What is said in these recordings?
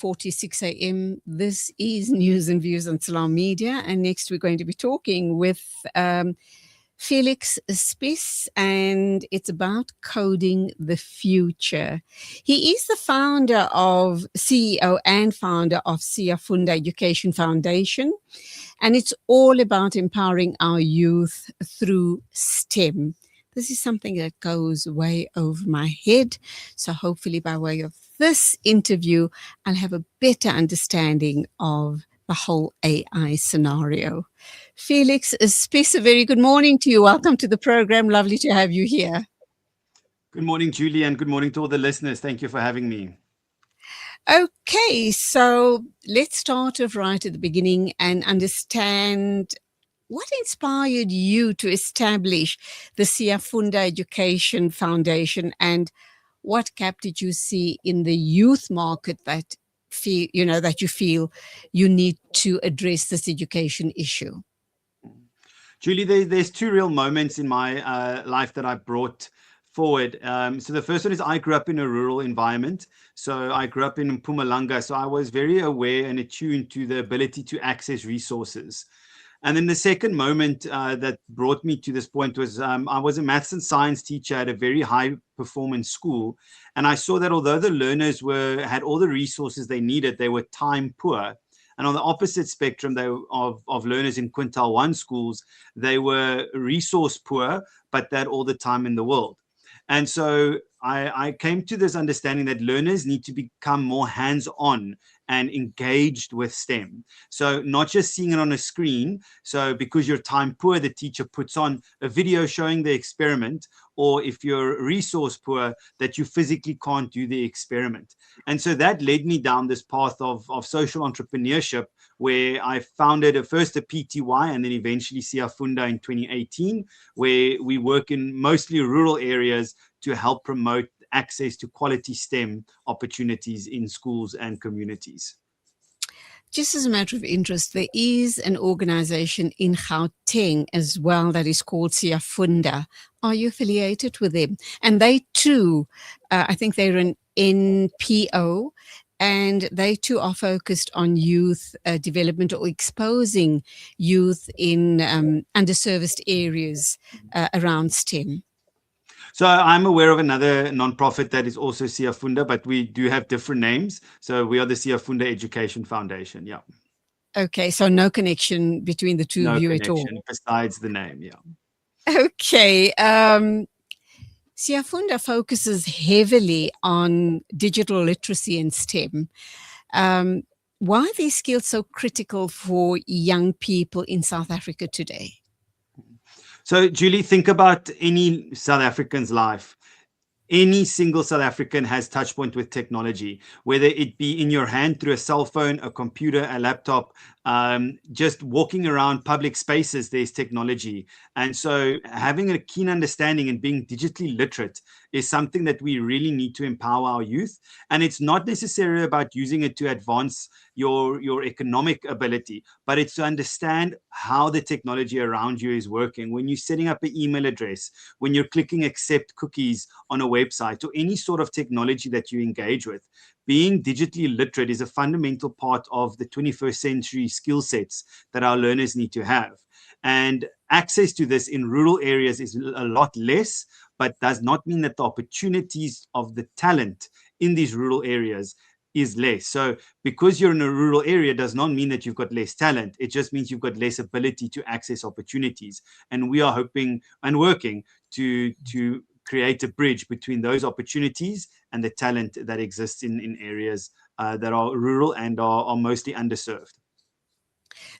8:46 a.m. This is News and Views on Salam Media. And next we're going to be talking with Felix Spies, and it's about coding the future. He is the CEO and founder of Siyafunda Education Foundation, and it's all about empowering our youth through STEM. This is something that goes way over my head. So hopefully by way of this interview, I'll have a better understanding of the whole AI scenario. Felix Spies, a very good morning to you. Welcome to the program. Lovely to have you here. Good morning, Julie, and good morning to all the listeners. Thank you for having me. Okay, so let's start off right at the beginning and understand what inspired you to establish the Siyafunda Education Foundation, and what gap did you see in the youth market that you feel you need to address this education issue? Julie, there's two real moments in my life that I brought forward. So the first one is I grew up in a rural environment. So I grew up in Mpumalanga. So I was very aware and attuned to the ability to access resources. And then the second moment that brought me to this point was I was a maths and science teacher at a very high performance school. And I saw that although the learners had all the resources they needed, they were time poor. And on the opposite spectrum of learners in Quintile 1 schools, they were resource poor, but they had all the time in the world. And so I came to this understanding that learners need to become more hands-on and engaged with STEM. So not just seeing it on a screen. So because you're time poor, the teacher puts on a video showing the experiment, or if you're resource poor, that you physically can't do the experiment. And so that led me down this path of social entrepreneurship, where I founded first a PTY and then eventually Siyafunda in 2018, where we work in mostly rural areas to help promote access to quality STEM opportunities in schools and communities. Just as a matter of interest, there is an organization in Gauteng as well that is called Siyafunda. Are you affiliated with them? And they too, I think they're an NPO, and they too are focused on youth development, or exposing youth in underserviced areas around STEM. So I'm aware of another nonprofit that is also Siyafunda, but we do have different names. So we are the Siyafunda Education Foundation. Yeah. Okay, so no connection between the two of you at all. Besides the name. Yeah. Okay. Siyafunda focuses heavily on digital literacy and STEM. Why are these skills so critical for young people in South Africa today? So, Julie, think about any South African's life. Any single South African has touch point with technology, whether it be in your hand through a cell phone, a computer, a laptop, just walking around public spaces, there's technology. And so having a keen understanding and being digitally literate is something that we really need to empower our youth. And it's not necessarily about using it to advance your economic ability, but it's to understand how the technology around you is working. When you're setting up an email address, when you're clicking accept cookies on a website, or any sort of technology that you engage with, being digitally literate is a fundamental part of the 21st century skill sets that our learners need to have. And access to this in rural areas is a lot less, but does not mean that the opportunities of the talent in these rural areas is less. So because you're in a rural area does not mean that you've got less talent. It just means you've got less ability to access opportunities. And we are hoping and working to create a bridge between those opportunities and the talent that exists in areas that are rural and are mostly underserved.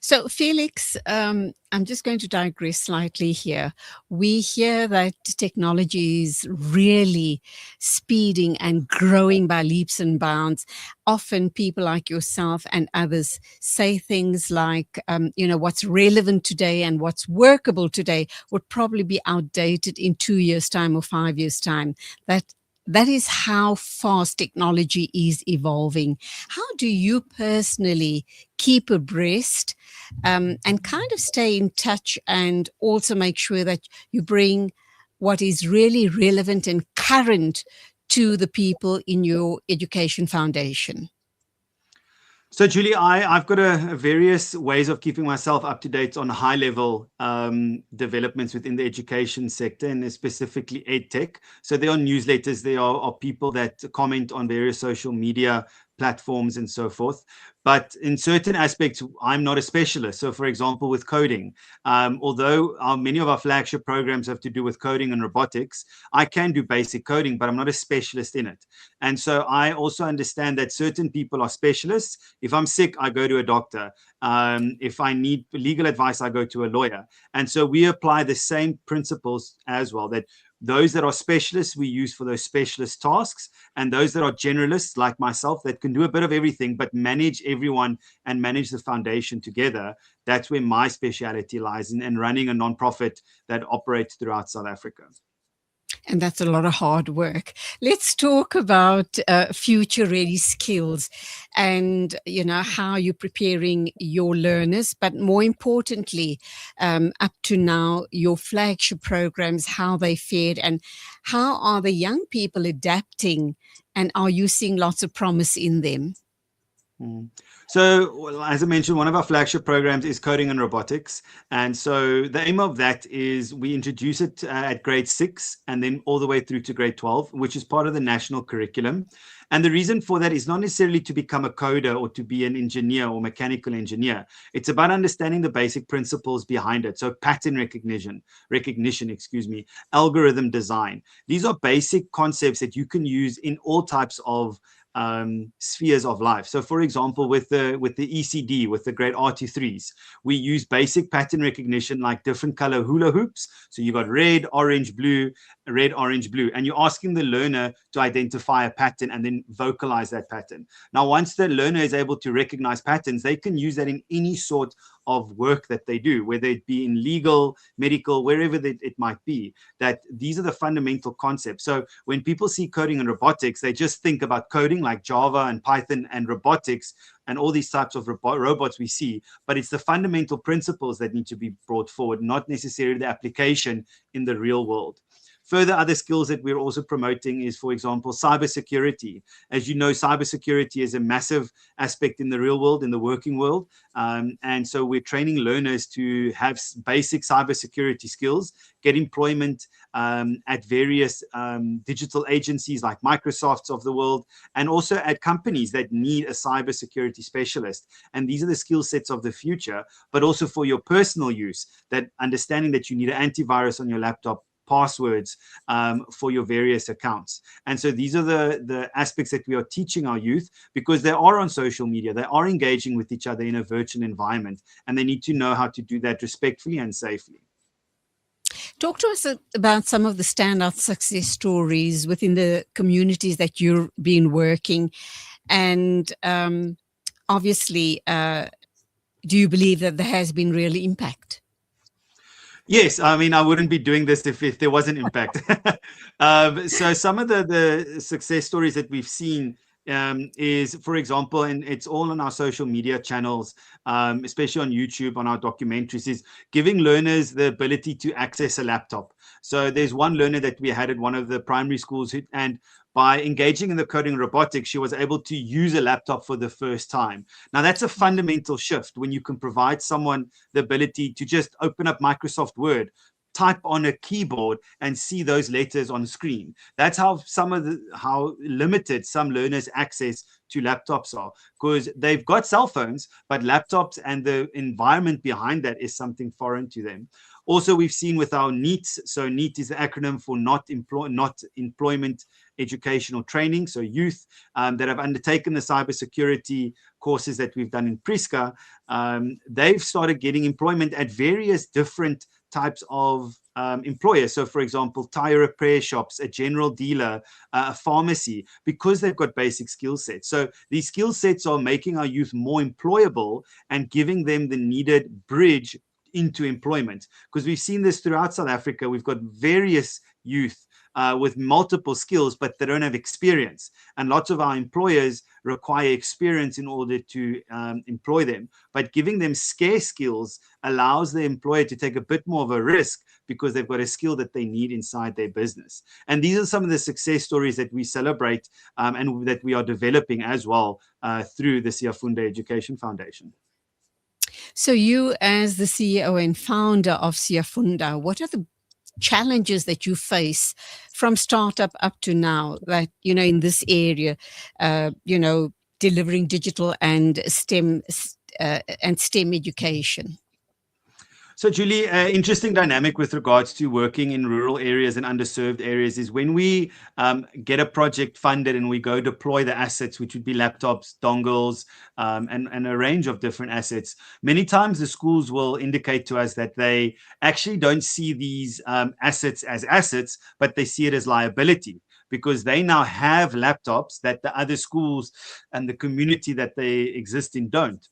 So, Felix, I'm just going to digress slightly here. We hear that technology is really speeding and growing by leaps and bounds. Often people like yourself and others say things like, what's relevant today and what's workable today would probably be outdated in 2 years' time or 5 years' time. That is how fast technology is evolving. How do you personally keep abreast and kind of stay in touch, and also make sure that you bring what is really relevant and current to the people in your education foundation? So, Julie, I've got a various ways of keeping myself up to date on high level developments within the education sector and specifically EdTech. So, there are newsletters, there are people that comment on various social media platforms and so forth. But in certain aspects, I'm not a specialist. So, for example, with coding, although many of our flagship programs have to do with coding and robotics, I can do basic coding, but I'm not a specialist in it. And so I also understand that certain people are specialists. If I'm sick, I go to a doctor. If I need legal advice, I go to a lawyer. And so we apply the same principles as well, that those that are specialists we use for those specialist tasks, and those that are generalists like myself that can do a bit of everything but manage everyone and manage the foundation together. That's where my speciality lies in running a nonprofit that operates throughout South Africa. And that's a lot of hard work. Let's talk about future ready skills and, how you're preparing your learners, but more importantly, up to now, your flagship programs, how they fared and how are the young people adapting, and are you seeing lots of promise in them? Mm. So, well, as I mentioned, one of our flagship programs is coding and robotics. And so the aim of that is we introduce it at grade 6 and then all the way through to grade 12, which is part of the national curriculum. And the reason for that is not necessarily to become a coder or to be an engineer or mechanical engineer. It's about understanding the basic principles behind it. So pattern recognition, algorithm design. These are basic concepts that you can use in all types of spheres of life. So, for example, with the ECD, with the grade R2-3s, we use basic pattern recognition like different color hula hoops. So you got red, orange, blue, red, orange, blue, and you're asking the learner to identify a pattern and then vocalize that pattern. Now, once the learner is able to recognize patterns, they can use that in any sort of work that they do, whether it be in legal, medical, wherever it might be, that these are the fundamental concepts. So when people see coding and robotics, they just think about coding like Java and Python and robotics and all these types of robots we see, but it's the fundamental principles that need to be brought forward, not necessarily the application in the real world. Further, other skills that we're also promoting is, for example, cybersecurity. As you know, cybersecurity is a massive aspect in the real world, in the working world. And so we're training learners to have basic cybersecurity skills, get employment at various digital agencies like Microsoft's of the world, and also at companies that need a cybersecurity specialist. And these are the skill sets of the future, but also for your personal use, that understanding that you need an antivirus on your laptop, passwords for your various accounts. And so these are the aspects that we are teaching our youth, because they are on social media, they are engaging with each other in a virtual environment, and they need to know how to do that respectfully and safely. Talk to us about some of the standout success stories within the communities that you've been working. And obviously, do you believe that there has been real impact? Yes, I mean, I wouldn't be doing this if there wasn't impact. So some of the success stories that we've seen is, for example, and it's all on our social media channels, especially on YouTube, on our documentaries, is giving learners the ability to access a laptop. So there's one learner that we had at one of the primary schools, and by engaging in the coding robotics, she was able to use a laptop for the first time. Now, that's a fundamental shift when you can provide someone the ability to just open up Microsoft Word, type on a keyboard and see those letters on screen. That's how how limited some learners' access to laptops are, because they've got cell phones, but laptops and the environment behind that is something foreign to them. Also, we've seen with our NEETs. So NEET is the acronym for not employment, educational training. So youth that have undertaken the cybersecurity courses that we've done in Priska, they've started getting employment at various different types of employers. So, for example, tire repair shops, a general dealer, a pharmacy, because they've got basic skill sets. So these skill sets are making our youth more employable and giving them the needed bridge into employment, because we've seen this throughout South Africa. We've got various youth with multiple skills, but they don't have experience. And lots of our employers require experience in order to employ them. But giving them scarce skills allows the employer to take a bit more of a risk because they've got a skill that they need inside their business. And these are some of the success stories that we celebrate and that we are developing as well through the Siyafunda Education Foundation. So you, as the CEO and founder of Siyafunda, what are the challenges that you face from startup up to now that, in this area, delivering digital and STEM education? So, Julie, interesting dynamic with regards to working in rural areas and underserved areas is when we get a project funded and we go deploy the assets, which would be laptops, dongles, and a range of different assets. Many times the schools will indicate to us that they actually don't see these assets as assets, but they see it as liability, because they now have laptops that the other schools and the community that they exist in don't.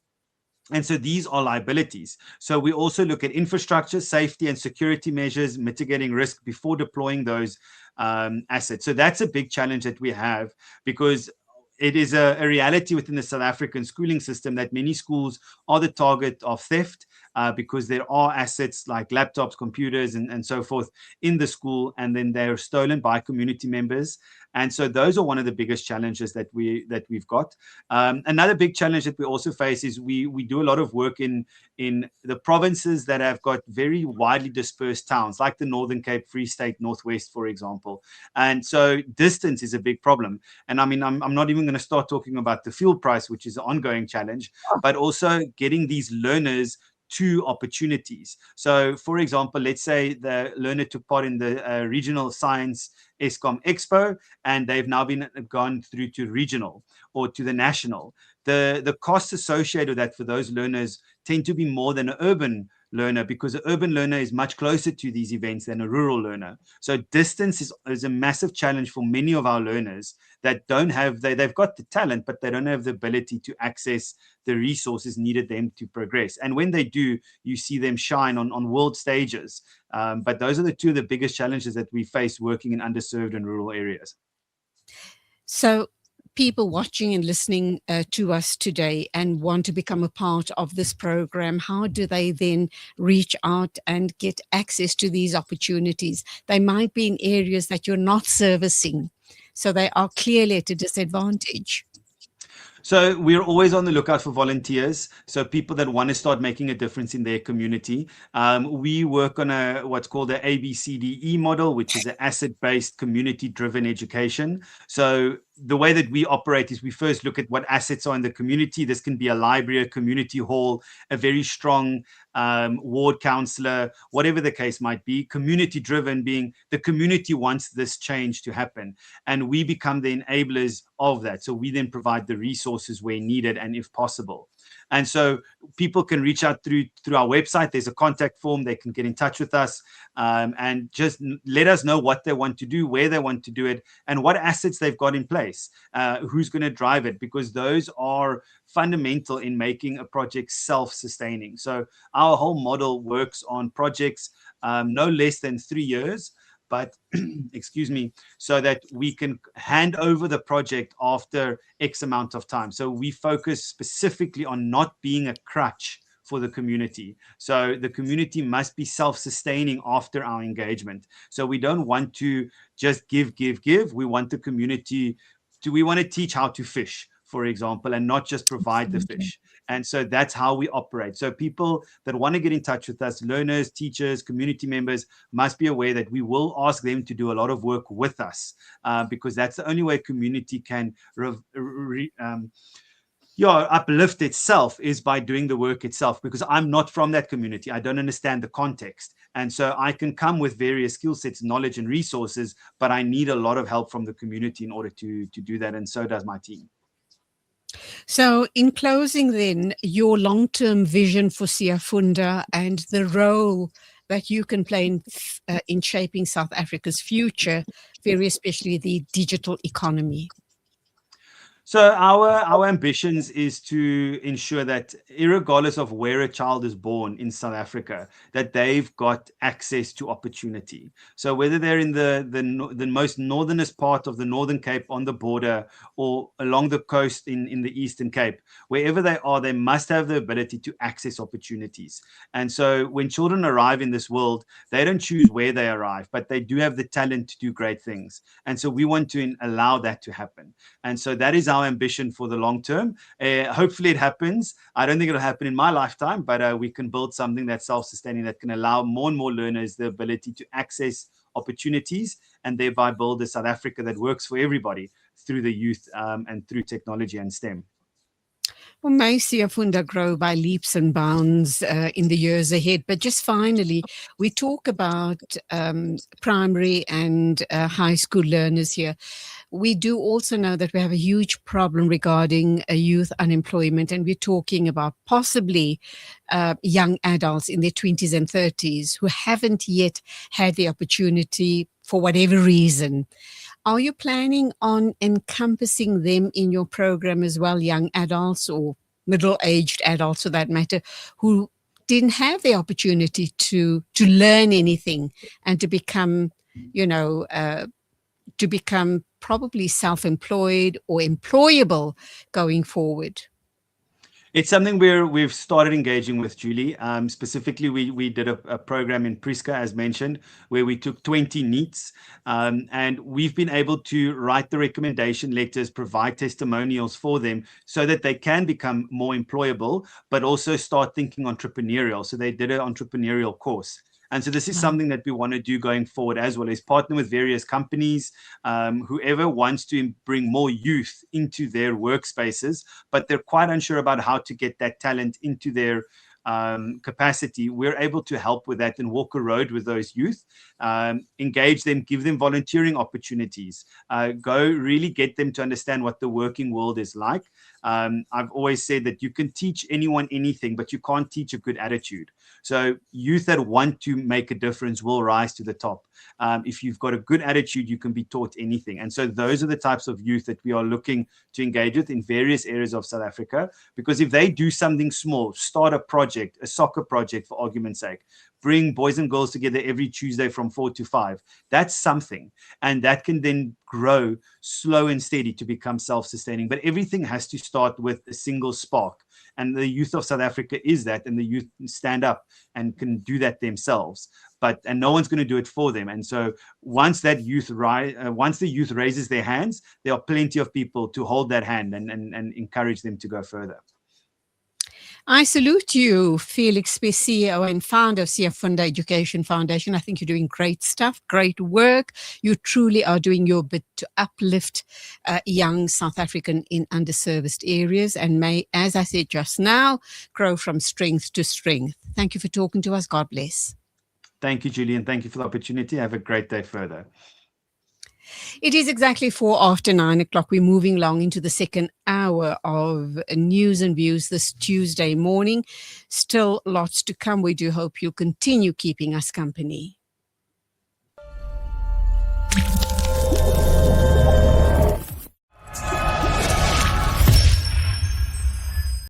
And so these are liabilities. So we also look at infrastructure, safety, and security measures, mitigating risk before deploying those assets. So that's a big challenge that we have, because it is a reality within the South African schooling system that many schools are the target of theft because there are assets like laptops, computers, and so forth in the school, and then they're stolen by community members. And so those are one of the biggest challenges that we've got. Another big challenge that we also face is we do a lot of work in the provinces that have got very widely dispersed towns, like the Northern Cape, Free State, Northwest, for example. And so distance is a big problem. And I mean, I'm not even going to start talking about the fuel price, which is an ongoing challenge, but also getting these learners to opportunities. So, for example, let's say the learner took part in the regional science ESCOM Expo, and they've now gone through to regional or to the national. The costs associated with that for those learners tend to be more than an urban learner, because an urban learner is much closer to these events than a rural learner. So distance is a massive challenge for many of our learners that don't have, they've got the talent, but they don't have the ability to access the resources needed them to progress. And when they do, you see them shine on world stages. But those are the two of the biggest challenges that we face working in underserved and rural areas. So people watching and listening to us today and want to become a part of this program, how do they then reach out and get access to these opportunities? They might be in areas that you're not servicing, so they are clearly at a disadvantage. So we're always on the lookout for volunteers. So people that want to start making a difference in their community. We work on what's called the ABCDE model, which is an asset-based, community-driven education. So the way that we operate is we first look at what assets are in the community. This can be a library, a community hall, a very strong ward councillor, whatever the case might be. Community driven being the community wants this change to happen, and we become the enablers of that. So we then provide the resources where needed and if possible. And so people can reach out through our website. There's a contact form. They can get in touch with us and just let us know what they want to do, where they want to do it, and what assets they've got in place, who's going to drive it, because those are fundamental in making a project self-sustaining. So our whole model works on projects no less than 3 years, but excuse me, so that we can hand over the project after X amount of time. So we focus specifically on not being a crutch for the community. So the community must be self-sustaining after our engagement. So we don't want to just give. We want the community we want to teach how to fish, for example, and not just provide the fish. And so that's how we operate. So people that want to get in touch with us, learners, teachers, community members, must be aware that we will ask them to do a lot of work with us, because that's the only way community can uplift itself, is by doing the work itself, because I'm not from that community. I don't understand the context. And so I can come with various skill sets, knowledge, and resources, but I need a lot of help from the community in order to do that. And so does my team. So in closing then, your long-term vision for Siyafunda and the role that you can play in shaping South Africa's future, very especially the digital economy. So our ambitions is to ensure that, irregardless of where a child is born in South Africa, that they've got access to opportunity. So whether they're in the most northernest part of the Northern Cape on the border, or along the coast in the Eastern Cape, wherever they are, they must have the ability to access opportunities. And so when children arrive in this world, they don't choose where they arrive, but they do have the talent to do great things. And so we want to allow that to happen. And so that is our ambition for the long term. Hopefully it happens. I don't think it'll happen in my lifetime, but we can build something that's self-sustaining, that can allow more and more learners the ability to access opportunities, and thereby build a South Africa that works for everybody through the youth, and through technology and STEM. Well, may Siyafunda grow by leaps and bounds in the years ahead. But just finally, we talk about primary and high school learners here. We do also know that we have a huge problem regarding youth unemployment, and we're talking about possibly young adults in their 20s and 30s who haven't yet had the opportunity for whatever reason. Are you planning on encompassing them in your program as well, young adults or middle-aged adults for that matter, who didn't have the opportunity to learn anything and to become, to become probably self-employed or employable going forward? It's something we've started engaging with, Julie. Specifically, we did a program in Priska, as mentioned, where we took 20 NEETs, and we've been able to write the recommendation letters, provide testimonials for them, so that they can become more employable, but also start thinking entrepreneurial. So they did an entrepreneurial course. And so this is Wow. something that we want to do going forward, as well as partner with various companies, whoever wants to bring more youth into their workspaces, but they're quite unsure about how to get that talent into their capacity. We're able to help with that and walk a road with those youth, engage them, give them volunteering opportunities, go really get them to understand what the working world is like. I've always said that you can teach anyone anything, but you can't teach a good attitude. So youth that want to make a difference will rise to the top. If you've got a good attitude, you can be taught anything. And so those are the types of youth that we are looking to engage with in various areas of South Africa, because if they do something small, start a project, a soccer project for argument's sake, bring boys and girls together every Tuesday from 4 to 5, that's something. And that can then grow slow and steady to become self-sustaining. But everything has to start with a single spark. And the youth of South Africa is that, and the youth stand up and can do that themselves. And no one's going to do it for them. And so once the youth raises their hands, there are plenty of people to hold that hand and encourage them to go further. I salute you, Felix Spies, CEO and founder of Siyafunda Education Foundation. I think you're doing great stuff, great work. You truly are doing your bit to uplift young South African in underserviced areas, and may, as I said just now, grow from strength to strength. Thank you for talking to us. God bless. Thank you, Julie, and thank you for the opportunity. Have a great day further. It is exactly 9:04. We're moving along into the second hour of News and Views this Tuesday morning. Still lots to come. We do hope you'll continue keeping us company.